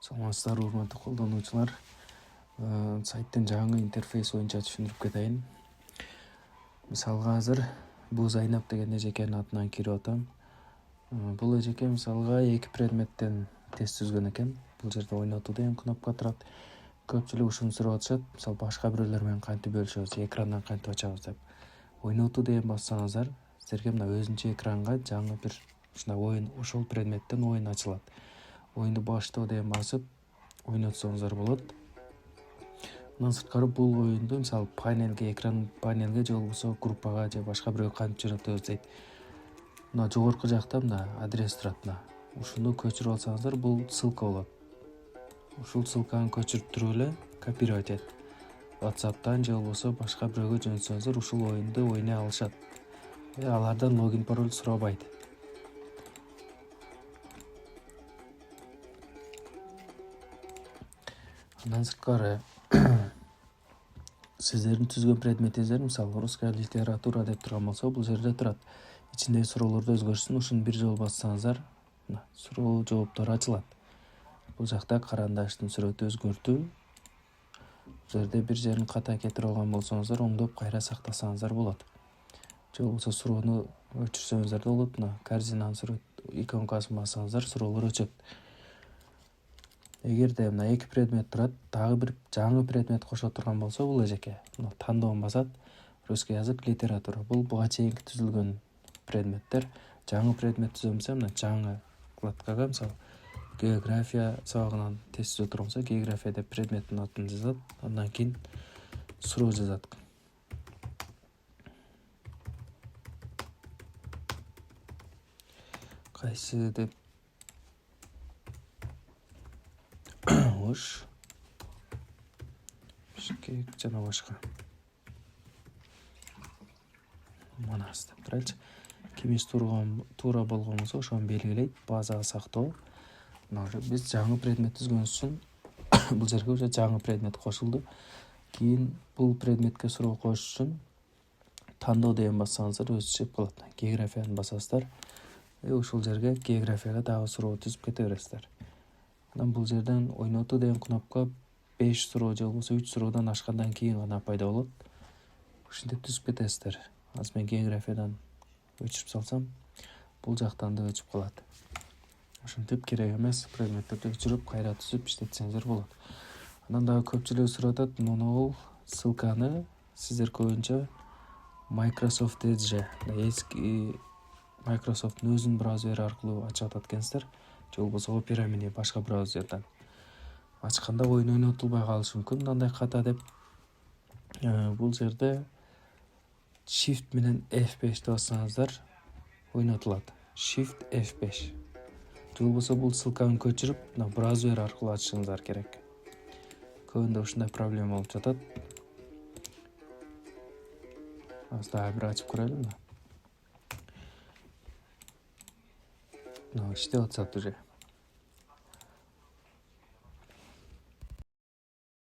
Саламатсыздар урматтуу колдонуучулар. Сайттын жаңы интерфейс боюнча түшүндүрүп кетейин. Мисалга азыр бул Зайнап деген эжекенин атынан кирип атам. Бул эжеке мисалга 2 предметтен тест түзгөн экен. Бул жерде ойнотуу деген кнопка турат. Көпчүлүк ушуну сурап атышат. Мисалы башка бирөөлөр менен кантип бөлүшөбүз, экрандан кантип ачабыз деп. Ойнотуу деген бассаңыздар, силерге мына өзүнчө экранга жаңы бир ушундай оюн, ошол предметтен оюн ачылат. Оюнду баштоо деген басып ойнотсоңуздар болот. Андан сырткары бул оюнду мисалы панелге, экран панелге же болбосо группага же башка бирөөгө кантип жөнөтөбүз дейт. Мына жогорку жакта мына адрес турат мына. Ушуну көчүрүп алсаңыздар бул ссылка болот. Ушул ссылканы көчүрүп туруп эле копировать эт. WhatsApp'тан же болбосо башка бирөөгө жөнөтсөңүздөр ушул оюнду ойнай алышат. Алардан логин пароль сурабайт. Андан сырткары сиздердин түзгөн предметиңиздер мисалы русская литература деп турган болсо бул жерде турат. Ичиндеги суроолорду өзгөртсүн, ушуну бир жолу бассаңыздар, суроо жооптор ачылат. Бул жакта карандаштын сүрөтү өзгөртүү. Бул жерде бир жерин ката кетирип алган болсоңуздар, оңдоп кайра сактасаңыздар болот. Же болбосо суроону өчүрсөңүздөр да болот. Мына корзинанын сүрөт иконкасын бассаңыздар, суроолор өчөт. Эгерде мына 2 предмет турат, дагы бир жаңы предмет кошо турган болсо бул эжеке мына тандоон басат. Русский язык, литература. Бул буга чейинки түзүлгөн предметтер. Жаңы предмет түзөмсө мына жаңы вкладкага мисалы география сабагынан тест түзө турган болсо география деп предметтин атын жазат. Андан кийин суроо жазат. Кайсы деп Бишкек жана башка. Манас деп турайлычы. Кимиш туура болгон болсо ошону белгилейт, базага сактоо. Биз жаңы предмет түзгөнүбүз үчүн бул жерге уже жаңы предмет кошулду. Кийин бул предметке суроо коюш үчүн тандоо деген бассаңыздар өзү чыгып калат. Географияны басасыздар. Ушул жерге географияга дагы суроо түзүп кете бересиздер. Анан бул жерден ойнотуу деген кнопка 5 суроо же болбосо 3 суроодон ашкандан кийин гана пайда болот. Ушинтип түзүп кетесиздер. Азыр мен географиядан өчүрүп салсам, бул жактан да өчүп калат. Ушинтип керек эмес предметтерди өчүрүп кайра түзүп иштетсеңиздер болот. Андан дагы көпчүлүк сурап атат, могул ссылканы сиздер көбүнчө Microsoft Edge, эски Microsoft'ун өзүнүн браузери аркылуу ачып атат экенсиздер. Же болбосо Opera Mini башка браузерден ачканда оюн ойнотулбай калышы мүмкүн. Мындай ката деп бул жерде Shift менен F5 бассаңыздар ойнотулат. Shift F5. Же болбосо бул ссылканы көчүрүп, мына браузер аркылуу ачышыңыздар керек. Көбүндө ушундай проблема болуп жатат. Азыр дагы бир ачып көрөлү. Иштеп атышат уже.